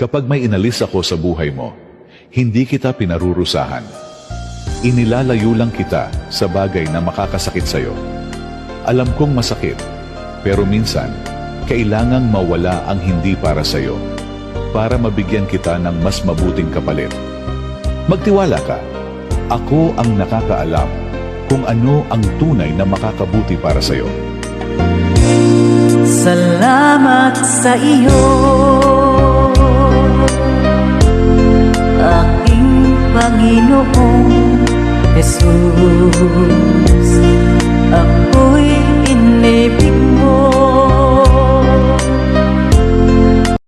Kapag may inalis ako sa buhay mo, hindi kita pinarurusahan. Inilalayo lang kita sa bagay na makakasakit sa'yo. Alam kong masakit, pero minsan, kailangang mawala ang hindi para sa'yo para mabigyan kita ng mas mabuting kapalit. Magtiwala ka. Ako ang nakakaalam kung ano ang tunay na makakabuti para sa'yo. Salamat sa iyo, aking Panginoong Jesus.